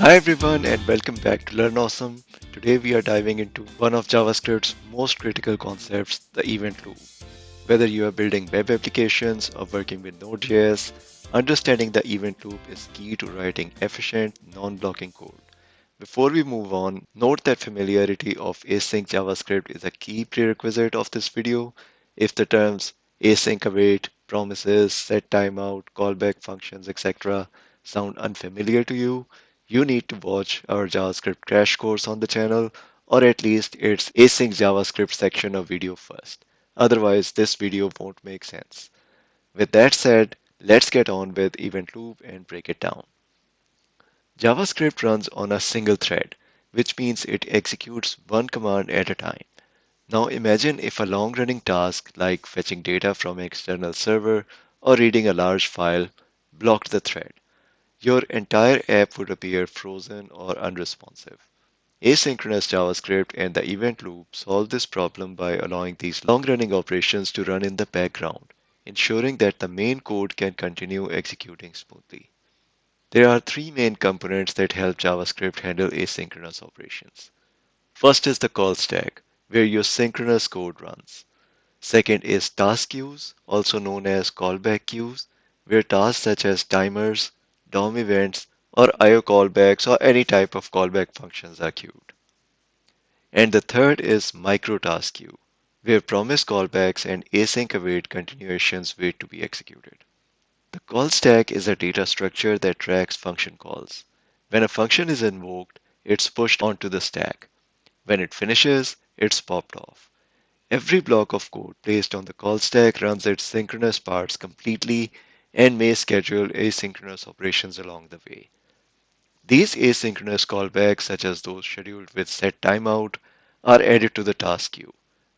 Hi everyone and welcome back to Learn Awesome. Today we are diving into one of JavaScript's most critical concepts, the event loop. Whether you are building web applications or working with Node.js, understanding the event loop is key to writing efficient, non-blocking code. Before we move on, note that familiarity of async JavaScript is a key prerequisite of this video. If the terms async await, promises, set timeout, callback functions, etc. sound unfamiliar to you, you need to watch our JavaScript crash course on the channel, or at least its async JavaScript section of video first. Otherwise, this video won't make sense. With that said, let's get on with event loop and break it down. JavaScript runs on a single thread, which means it executes one command at a time. Now imagine if a long-running task like fetching data from an external server or reading a large file blocked the thread. Your entire app would appear frozen or unresponsive. Asynchronous JavaScript and the event loop solve this problem by allowing these long-running operations to run in the background, ensuring that the main code can continue executing smoothly. There are three main components that help JavaScript handle asynchronous operations. First is the call stack, where your synchronous code runs. Second is task queues, also known as callback queues, where tasks such as timers, DOM events, or IO callbacks or any type of callback functions are queued. And the third is Microtask Queue, where promise callbacks and async await continuations wait to be executed. The call stack is a data structure that tracks function calls. When a function is invoked, it's pushed onto the stack. When it finishes, it's popped off. Every block of code placed on the call stack runs its synchronous parts completely and may schedule asynchronous operations along the way. These asynchronous callbacks, such as those scheduled with setTimeout, are added to the task queue,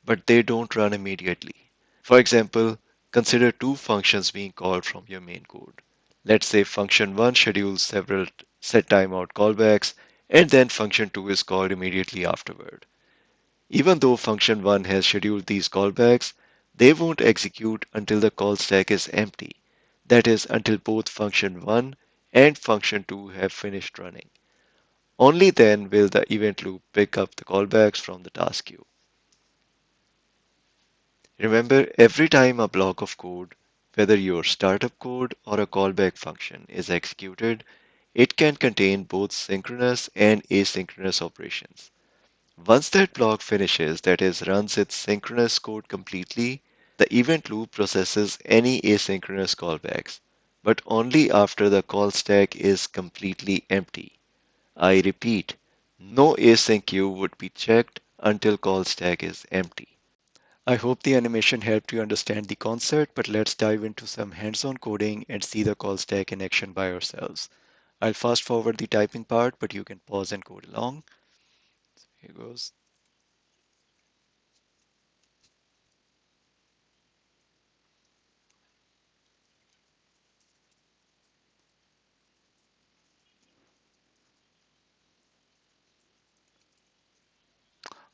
but they don't run immediately. For example, consider two functions being called from your main code. Let's say function 1 schedules several setTimeout callbacks, and then function 2 is called immediately afterward. Even though function 1 has scheduled these callbacks, they won't execute until the call stack is empty. That is, until both function 1 and function 2 have finished running. Only then will the event loop pick up the callbacks from the task queue. Remember, every time a block of code, whether your startup code or a callback function, is executed, it can contain both synchronous and asynchronous operations. Once that block finishes, that is, runs its synchronous code completely, the event loop processes any asynchronous callbacks, but only after the call stack is completely empty. I repeat, no async queue would be checked until call stack is empty. I hope the animation helped you understand the concept, but let's dive into some hands-on coding and see the call stack in action by ourselves. I'll fast forward the typing part, but you can pause and code along. Here goes.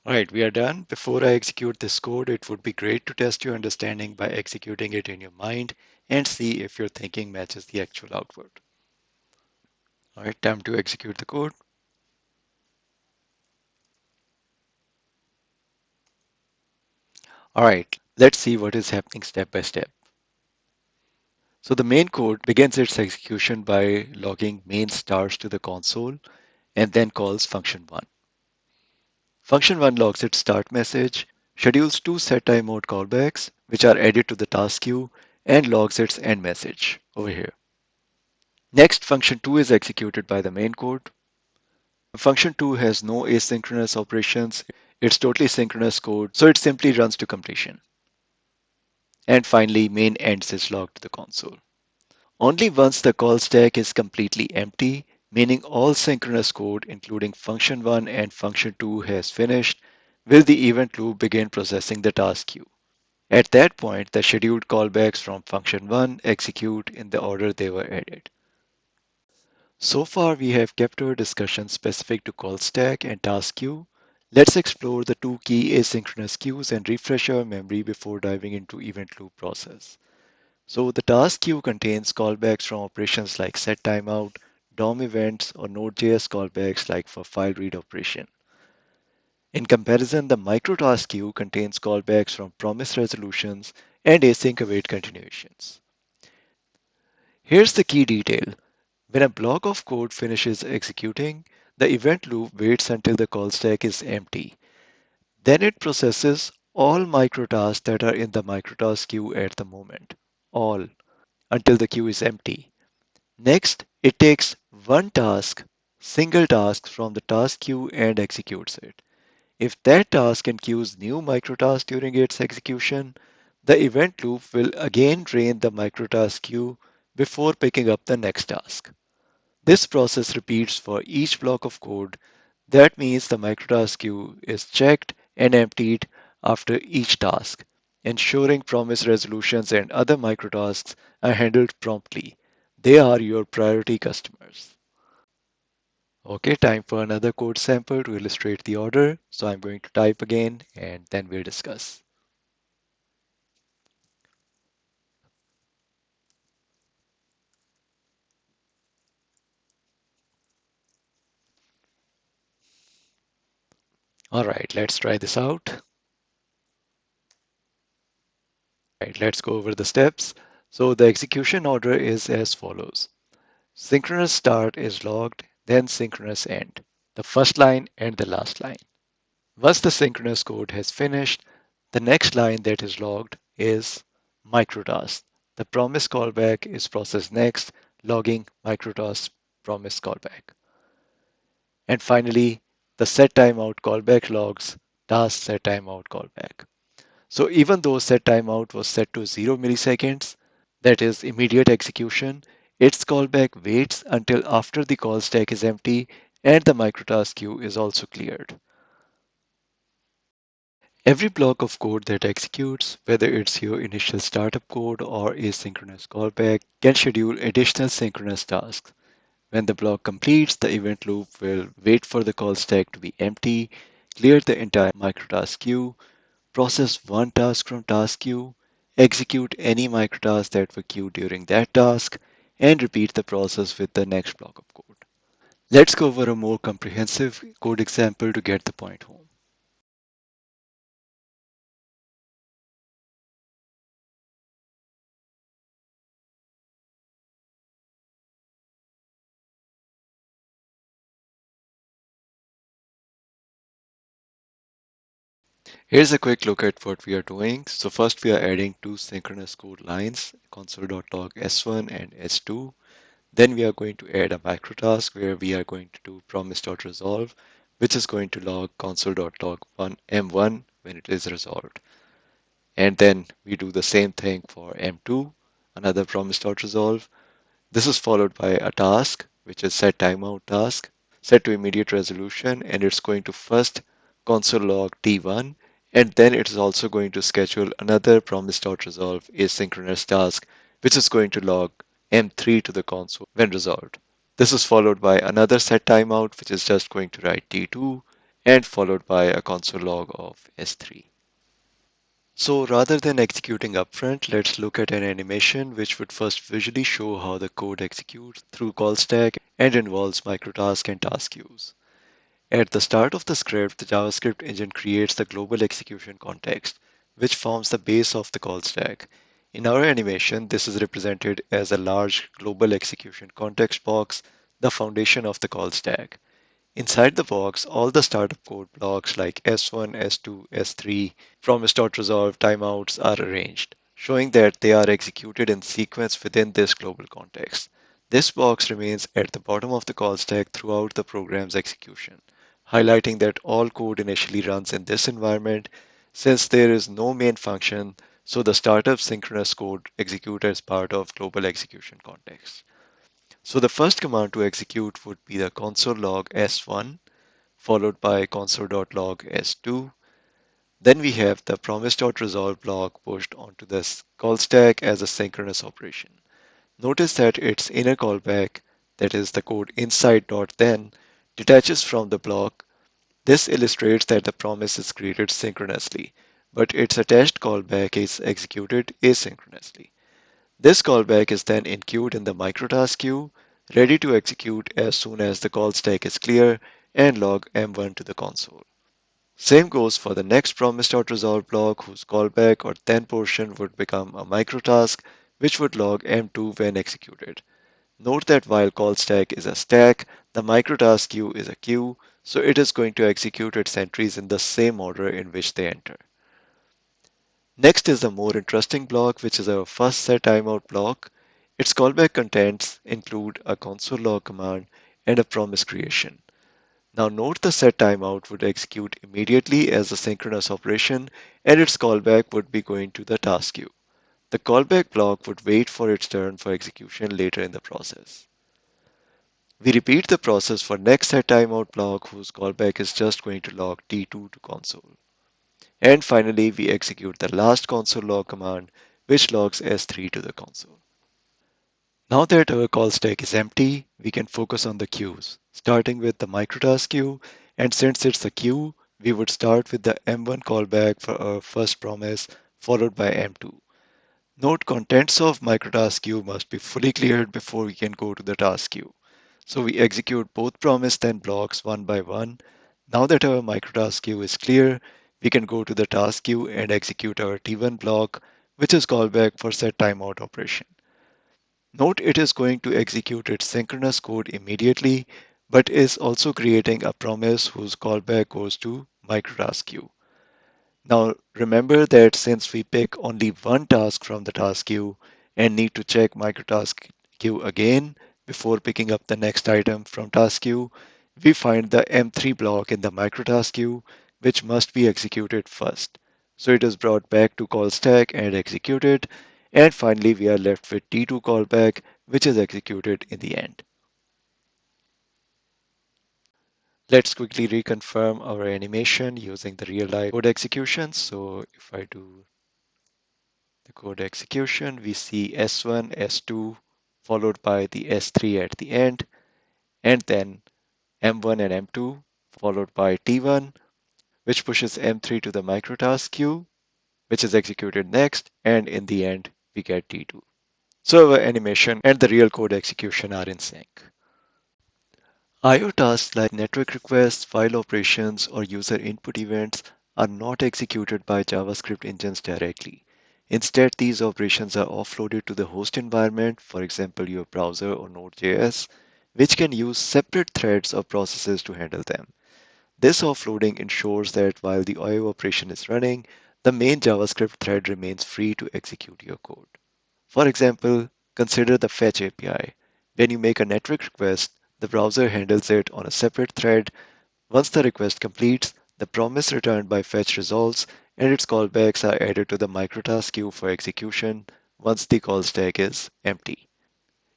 All right, we are done. Before I execute this code, it would be great to test your understanding by executing it in your mind and see if your thinking matches the actual output. All right, time to execute the code. All right, let's see what is happening step by step. So the main code begins its execution by logging main stars to the console and then calls function 1. Function 1 logs its start message, schedules two setTime mode callbacks, which are added to the task queue, and logs its end message over here. Next, function 2 is executed by the main code. Function 2 has no asynchronous operations. It's totally synchronous code, so it simply runs to completion. And finally, main ends is logged to the console. Only once the call stack is completely empty, meaning all synchronous code, including function 1 and function 2, has finished, will the event loop begin processing the task queue. At that point, the scheduled callbacks from function 1 execute in the order they were added. So far, we have kept our discussion specific to call stack and task queue. Let's explore the two key asynchronous queues and refresh our memory before diving into event loop process. So the task queue contains callbacks from operations like setTimeout, DOM events, or Node.js callbacks like for file read operation. In comparison, the Microtask queue contains callbacks from promise resolutions and async await continuations. Here's the key detail. When a block of code finishes executing, the event loop waits until the call stack is empty. Then it processes all microtasks that are in the microtask queue at the moment. All until the queue is empty. Next, it takes one task, single task from the task queue and executes it. If that task enqueues new microtask during its execution, the event loop will again drain the microtask queue before picking up the next task. This process repeats for each block of code. That means the microtask queue is checked and emptied after each task, ensuring promise resolutions and other microtasks are handled promptly. They are your priority customers. Okay, time for another code sample to illustrate the order. So I'm going to type again and then we'll discuss. All right, let's try this out. Right, let's go over the steps. So the execution order is as follows. Synchronous start is logged, then synchronous end, the first line and the last line. Once the synchronous code has finished, the next line that is logged is microtask. The promise callback is processed next, logging microtask promise callback. And finally, the setTimeout callback logs task setTimeout callback. So even though setTimeout was set to 0 milliseconds, that is immediate execution, its callback waits until after the call stack is empty and the microtask queue is also cleared. Every block of code that executes, whether it's your initial startup code or asynchronous callback, can schedule additional synchronous tasks. When the block completes, the event loop will wait for the call stack to be empty, clear the entire microtask queue, process one task from task queue, execute any microtask that were queued during that task, and repeat the process with the next block of code. Let's go over a more comprehensive code example to get the point home. Here's a quick look at what we are doing. So first we are adding two synchronous code lines, console.log s1 and s2. Then we are going to add a microtask where we are going to do promise.resolve, which is going to log console.log m1 when it is resolved. And then we do the same thing for m2, another promise.resolve. This is followed by a task, which is set timeout task, set to immediate resolution, and it's going to first console log T1, and then it is also going to schedule another promise.resolve asynchronous task, which is going to log M3 to the console when resolved. This is followed by another set timeout, which is just going to write T2, and followed by a console log of S3. So rather than executing upfront, let's look at an animation which would first visually show how the code executes through call stack and involves microtask and task queues. At the start of the script, the JavaScript engine creates the global execution context, which forms the base of the call stack. In our animation, this is represented as a large global execution context box, the foundation of the call stack. Inside the box, all the startup code blocks like S1, S2, S3, promise.resolve timeouts are arranged, showing that they are executed in sequence within this global context. This box remains at the bottom of the call stack throughout the program's execution, highlighting that all code initially runs in this environment since there is no main function, so the startup synchronous code executes as part of global execution context. So the first command to execute would be the console log s1 followed by console.log s2. Then we have the promise.resolve block pushed onto this call stack as a synchronous operation. Notice that its inner callback, that is the code inside .then, detaches from the block. This illustrates that the promise is created synchronously, but its attached callback is executed asynchronously. This callback is then enqueued in the microtask queue. ready to execute as soon as the call stack is clear, and log M1 to the console. Same goes for the next promise.resolve block whose callback or then portion would become a microtask which would log M2 when executed. Note that while call stack is a stack, the microtask queue is a queue, so it is going to execute its entries in the same order in which they enter. Next is the more interesting block, which is our first setTimeout block. Its callback contents include a console log command and a promise creation. Now note the setTimeout would execute immediately as a synchronous operation and its callback would be going to the task queue. The callback block would wait for its turn for execution later in the process. We repeat the process for next setTimeout block whose callback is just going to log T2 to console. And finally, we execute the last console log command, which logs S3 to the console. Now that our call stack is empty, we can focus on the queues, starting with the microtask queue. And since it's a queue, we would start with the M1 callback for our first promise, followed by M2. Note contents of microtask queue must be fully cleared before we can go to the task queue. So we execute both promise then blocks one by one. Now that our microtask queue is clear, we can go to the task queue and execute our T1 block, which is callback for set timeout operation. Note it is going to execute its synchronous code immediately, but is also creating a promise whose callback goes to microtask queue. Now remember that since we pick only one task from the task queue and need to check microtask queue again before picking up the next item from task queue, we find the M3 block in the microtask queue, which must be executed first. So it is brought back to call stack and executed. And finally, we are left with T2 callback, which is executed in the end. Let's quickly reconfirm our animation using the real life code execution. So if I do the code execution, we see S1, S2, followed by the S3 at the end, and then M1 and M2, followed by T1, which pushes M3 to the microtask queue, which is executed next, and in the end, we get T2. So our animation and the real code execution are in sync. I/O tasks like network requests, file operations, or user input events are not executed by JavaScript engines directly. Instead, these operations are offloaded to the host environment, for example, your browser or Node.js, which can use separate threads or processes to handle them. This offloading ensures that while the I/O operation is running, the main JavaScript thread remains free to execute your code. For example, consider the Fetch API. When you make a network request, the browser handles it on a separate thread. Once the request completes, the promise returned by Fetch resolves and its callbacks are added to the microtask queue for execution once the call stack is empty.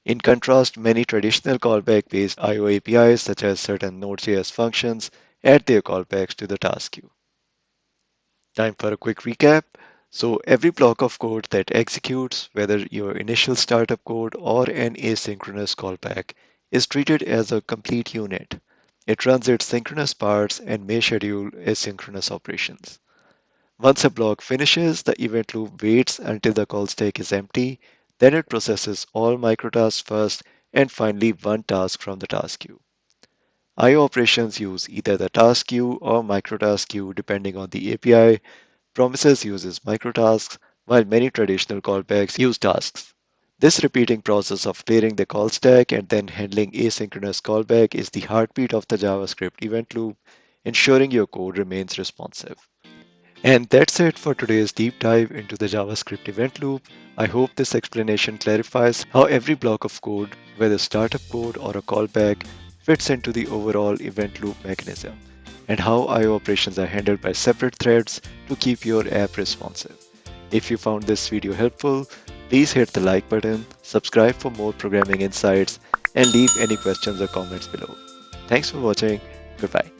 In contrast, many traditional callback-based I/O APIs, such as certain Node.js functions, add their callbacks to the task queue. Time for a quick recap. So every block of code that executes, whether your initial startup code or an asynchronous callback, is treated as a complete unit. It runs its synchronous parts and may schedule asynchronous operations. Once a block finishes, the event loop waits until the call stack is empty. Then it processes all microtasks first and finally one task from the task queue. I/O operations use either the task queue or microtask queue depending on the API. Promises uses microtasks, while many traditional callbacks use tasks. This repeating process of clearing the call stack and then handling asynchronous callback is the heartbeat of the JavaScript event loop, ensuring your code remains responsive. And that's it for today's deep dive into the JavaScript event loop. I hope this explanation clarifies how every block of code, whether startup code or a callback, fits into the overall event loop mechanism, and how I/O operations are handled by separate threads to keep your app responsive. If you found this video helpful, please hit the like button, subscribe for more programming insights, and leave any questions or comments below. Thanks for watching. Goodbye.